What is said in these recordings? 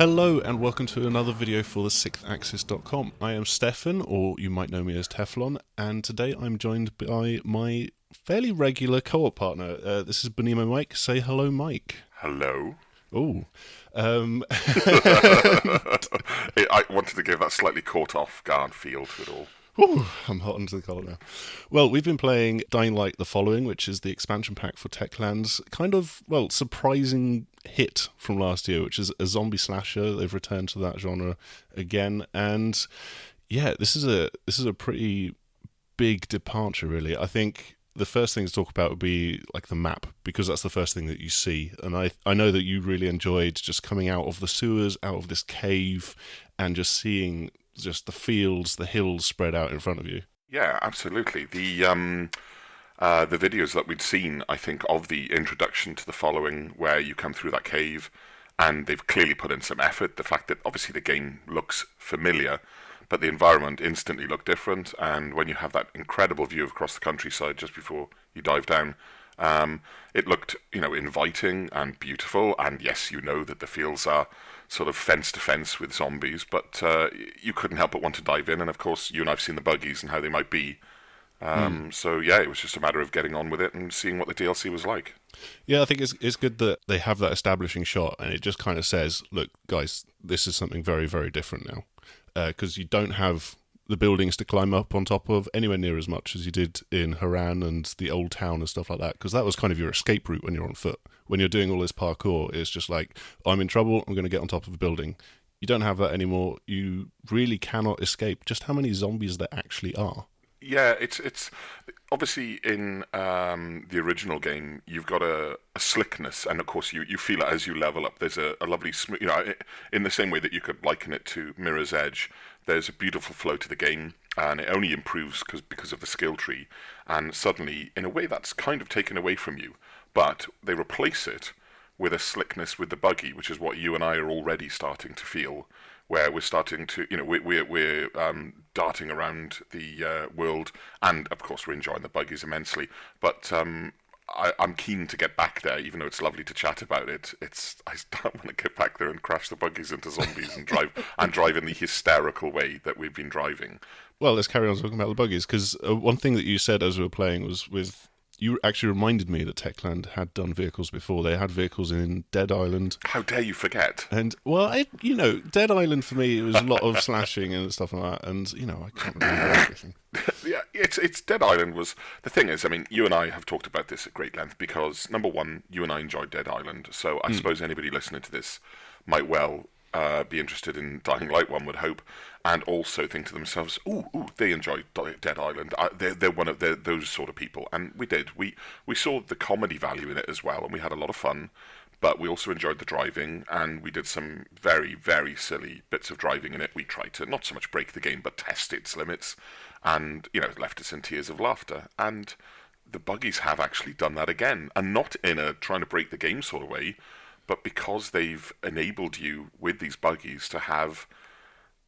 Hello and welcome to another video for the 6thAxis.com. I am Stefan, or you might know me as Teflon, and today I'm joined by my fairly regular co-op partner. This is Bunimomike. Say hello, Mike. Hello. Oh. I wanted to give that slightly caught off guard feel to it all. Ooh, I'm hot into the collar now. Well, we've been playing Dying Light the Following, which is the expansion pack for Techland's kind of, surprising hit from last year, which is a zombie slasher. They've returned to that genre again, and yeah, this is a pretty big departure, really. I think the first thing to talk about would be like the map, because that's the first thing that you see, and I know that you really enjoyed just coming out of the sewers, out of this cave, and just seeing just the fields, the hills spread out in front of you. Yeah, absolutely. The videos that we'd seen, I think, of the introduction to the following, where you come through that cave, and they've clearly put in some effort. The fact that obviously the game looks familiar, but the environment instantly looked different. And when you have that incredible view across the countryside just before you dive down, it looked, inviting and beautiful. And yes, you know that the fields are sort of fence to fence with zombies, but you couldn't help but want to dive in. And of course, you and I've seen the buggies and how they might be. So yeah, it was just a matter of getting on with it and seeing what the DLC was like. Yeah, I think it's good that they have that establishing shot, and it just kind of says, look, guys, this is something very, very different now. Because you don't have the buildings to climb up on top of anywhere near as much as you did in Haran and the old town and stuff like that, because that was kind of your escape route when you're on foot. When you're doing all this parkour, it's just like, I'm in trouble, I'm going to get on top of a building. You don't have that anymore. You really cannot escape just how many zombies there actually are. Yeah, it's obviously in the original game you've got a slickness, and of course you feel it as you level up. There's a lovely smooth, in the same way that you could liken it to Mirror's Edge. There's a beautiful flow to the game, and it only improves because of the skill tree. And suddenly, in a way, that's kind of taken away from you, but they replace it with a slickness with the buggy, which is what you and I are already starting to feel. Where we're starting to, we're darting around the world, and of course we're enjoying the buggies immensely. But I'm keen to get back there, even though it's lovely to chat about it. I don't want to get back there and crash the buggies into zombies and drive in the hysterical way that we've been driving. Well, let's carry on talking about the buggies, because one thing that you said as we were playing was you actually reminded me that Techland had done vehicles before. They had vehicles in Dead Island. How dare you forget? And, well, Dead Island for me, it was a lot of slashing and stuff like that. And, I can't remember everything. Yeah, it's Dead Island was... The thing is, you and I have talked about this at great length because, number one, you and I enjoyed Dead Island. So I suppose anybody listening to this might well be interested in Dying Light, one would hope, and also think to themselves, ooh, they enjoyed Dead Island. They're one of those sort of people. And we did. We saw the comedy value in it as well, and we had a lot of fun, but we also enjoyed the driving, and we did some very, very silly bits of driving in it. We tried to not so much break the game, but test its limits, and, it left us in tears of laughter. And the buggies have actually done that again, and not in a trying to break the game sort of way, but because they've enabled you with these buggies to have,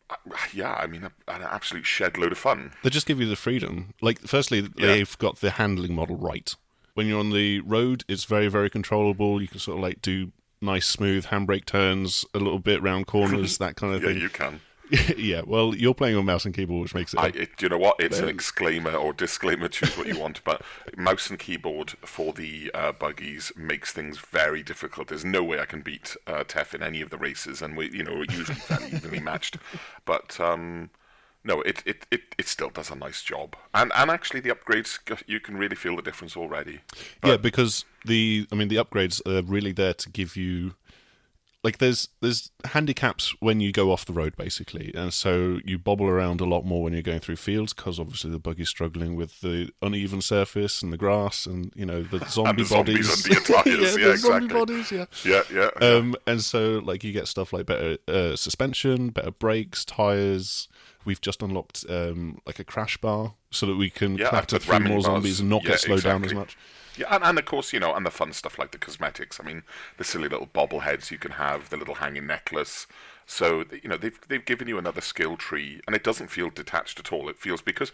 an absolute shed load of fun. They just give you the freedom. Like, firstly, they've got the handling model right. When you're on the road, it's very, very controllable. You can sort of do nice, smooth handbrake turns, a little bit round corners, that kind of thing. Yeah, you can. Yeah, well, you're playing on mouse and keyboard, which makes it... Do you know what? It's an exclaimer or disclaimer, choose what you want, but mouse and keyboard for the buggies makes things very difficult. There's no way I can beat Tef in any of the races, and we're usually fairly evenly matched. But, no, it still does a nice job. And actually, the upgrades, you can really feel the difference already. But, yeah, because the upgrades are really there to give you... there's handicaps when you go off the road, basically, and so you bobble around a lot more when you're going through fields, because obviously the buggy's struggling with the uneven surface and the grass and, the zombie and the bodies. Zombies and the tires, yeah, exactly. Zombie bodies, yeah. Yeah. And so, you get stuff like better suspension, better brakes, tires. We've just unlocked, a crash bar so that we can clatter through more zombies and not get slowed down as much. Yeah, and of course, and the fun stuff like the cosmetics. The silly little bobbleheads you can have, the little hanging necklace. So, they've given you another skill tree, and it doesn't feel detached at all. It feels, because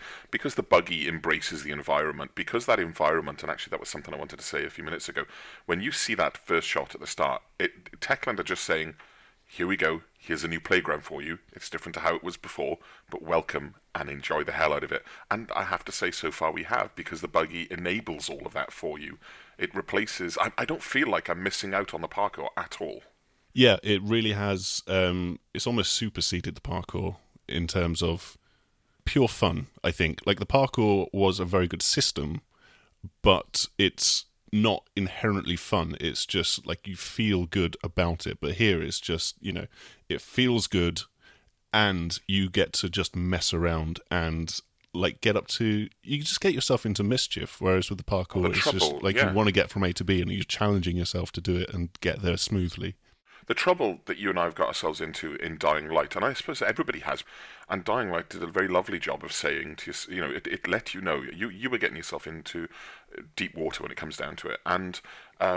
the buggy embraces the environment, because that environment, and actually that was something I wanted to say a few minutes ago, when you see that first shot at the start, Techland are just saying, here we go. Here's a new playground for you. It's different to how it was before, but welcome and enjoy the hell out of it. And I have to say, so far we have, because the buggy enables all of that for you. It replaces. I don't feel like I'm missing out on the parkour at all. Yeah, it really has. It's almost superseded the parkour in terms of pure fun, I think. Like, the parkour was a very good system, but it's not inherently fun. It's just like you feel good about it. But here it's just, it feels good, and you get to just mess around and like get up to, you just get yourself into mischief. Whereas with the parkour, it's just like you want to get from A to B, and you're challenging yourself to do it and get there smoothly. The trouble that you and I have got ourselves into in Dying Light, and I suppose everybody has, and Dying Light did a very lovely job of saying to you, it let you know you were getting yourself into deep water when it comes down to it. And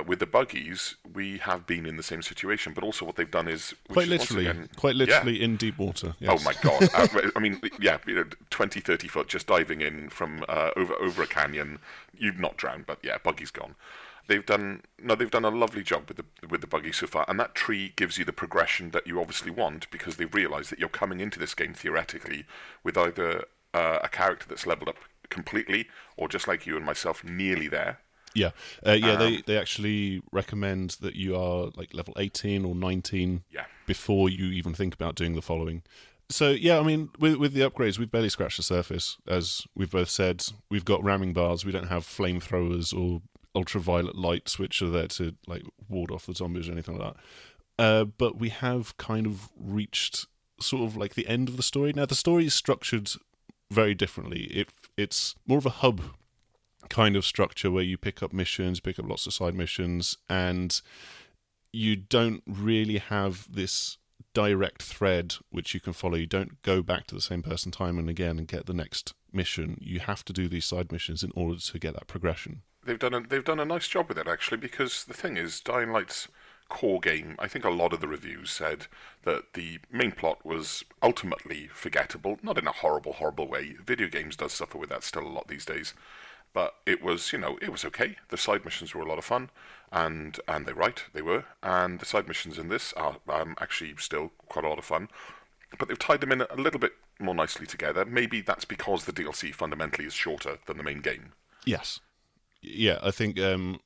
with the buggies, we have been in the same situation, but also what they've done is quite literally in deep water. Yes. Oh my God! I mean, 20, 30 foot, just diving in from over a canyon. You've not drowned, but yeah, buggy's gone. They've done a lovely job with the buggy so far, and that tree gives you the progression that you obviously want, because they've realised that you're coming into this game theoretically with either a character that's leveled up completely, or just like you and myself, nearly there. Yeah, they actually recommend that you are like level 18 or 19 before you even think about doing the following. So yeah, I mean, with the upgrades, we've barely scratched the surface, as we've both said. We've got ramming bars. We don't have flamethrowers or ultraviolet lights, which are there to like ward off the zombies or anything like that. But we have kind of reached sort of like the end of the story. Now, the story is structured very differently. It's more of a hub kind of structure where you pick up missions, pick up lots of side missions, and you don't really have this direct thread which you can follow. You don't go back to the same person time and again and get the next mission. You have to do these side missions in order to get that progression. They've done a nice job with it, actually, because the thing is, Dying Light's core game, I think a lot of the reviews said that the main plot was ultimately forgettable, not in a horrible, horrible way. Video games does suffer with that still a lot these days. But it was, it was okay. The side missions were a lot of fun, and they were. And the side missions in this are actually still quite a lot of fun. But they've tied them in a little bit more nicely together. Maybe that's because the DLC fundamentally is shorter than the main game. Yes. Yeah, I think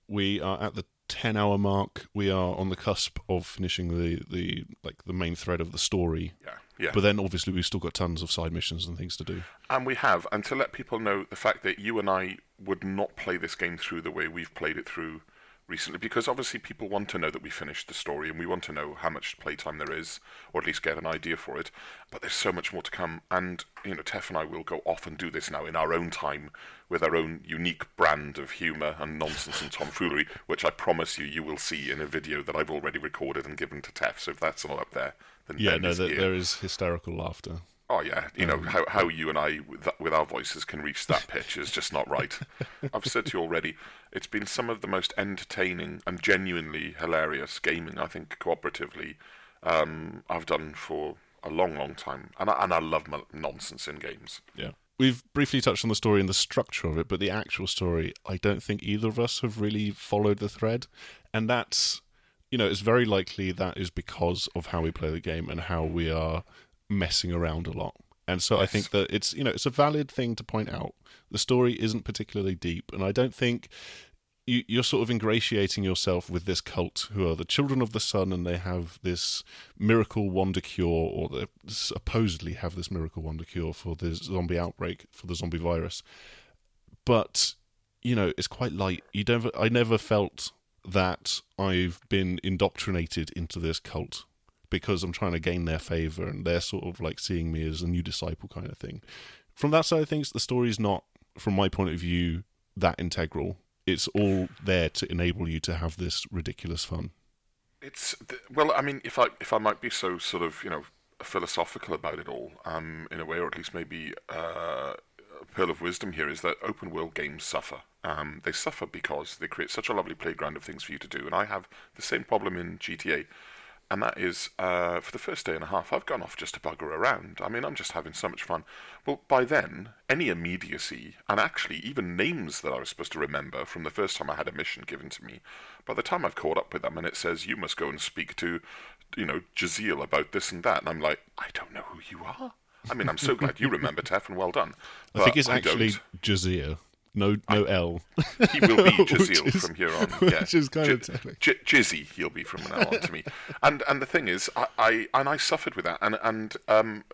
we are at the 10-hour mark. We are on the cusp of finishing the main thread of the story. Yeah. But then obviously we've still got tons of side missions and things to do. And we have, and to let people know the fact that you and I would not play this game through the way we've played it through recently, because obviously people want to know that we finished the story, and we want to know how much playtime there is, or at least get an idea for it. But there's so much more to come, and Tef and I will go off and do this now in our own time, with our own unique brand of humour and nonsense and tomfoolery, which I promise you will see in a video that I've already recorded and given to Tef. So if that's all up there, then there is hysterical laughter. Oh yeah, how you and I with our voices can reach that pitch is just not right. I've said to you already, it's been some of the most entertaining and genuinely hilarious gaming, I think, cooperatively, I've done for a long, long time, and I love nonsense in games. Yeah, we've briefly touched on the story and the structure of it, but the actual story, I don't think either of us have really followed the thread, and that's, it's very likely that is because of how we play the game and how we are messing around a lot. And so I think that it's a valid thing to point out. The story isn't particularly deep, and I don't think you're sort of ingratiating yourself with this cult who are the children of the sun, and they have this miracle wonder cure, or they supposedly have this miracle wonder cure for the zombie outbreak, for the zombie virus. But it's quite light. I never felt that I've been indoctrinated into this cult because I'm trying to gain their favour, and they're sort of like seeing me as a new disciple kind of thing. From that side of things, the story's not, from my point of view, that integral. It's all there to enable you to have this ridiculous fun. Well, I mean, if I might be so sort of, philosophical about it all, in a way, or at least maybe a pearl of wisdom here is that open world games suffer. They suffer because they create such a lovely playground of things for you to do, and I have the same problem in GTA. and that is, for the first day and a half, I've gone off just to bugger around. I mean, I'm just having so much fun. Well, by then, any immediacy, and actually even names that I was supposed to remember from the first time I had a mission given to me, by the time I've caught up with them and it says, you must go and speak to, Jazeel about this and that, and I'm like, I don't know who you are. I mean, I'm so glad you remember, Tef, and well done. I think it's actually Jazir. No L. He will be Jazeel from here on. Yeah. Which is kind of technical. Jizzy, he'll be from now on to me. And the thing is, I suffered with that. And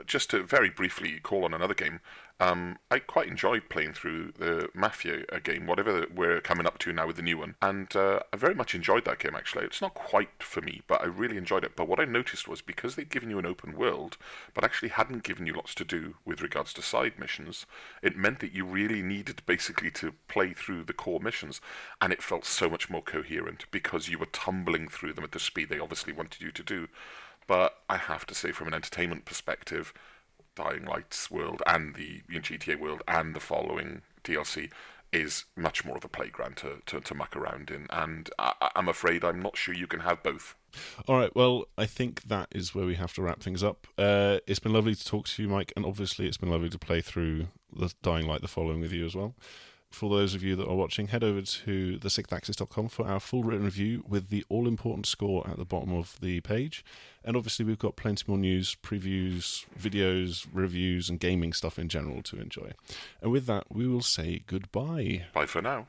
just to very briefly call on another game, I quite enjoyed playing through the Mafia game, whatever we're coming up to now with the new one. And I very much enjoyed that game, actually. It's not quite for me, but I really enjoyed it. But what I noticed was, because they'd given you an open world, but actually hadn't given you lots to do with regards to side missions, it meant that you really needed basically to play through the core missions. And it felt so much more coherent, because you were tumbling through them at the speed they obviously wanted you to do. But I have to say, from an entertainment perspective, Dying Light's world and the GTA world and the following DLC is much more of a playground to muck around in, and I'm afraid I'm not sure you can have both. All right, well, I think that is where we have to wrap things up. It's been lovely to talk to you, Mike, and obviously it's been lovely to play through the Dying Light, the following with you as well. For those of you that are watching, head over to thesixthaxis.com for our full written review with the all-important score at the bottom of the page. And obviously we've got plenty more news, previews, videos, reviews, and gaming stuff in general to enjoy. And with that, we will say goodbye. Bye for now.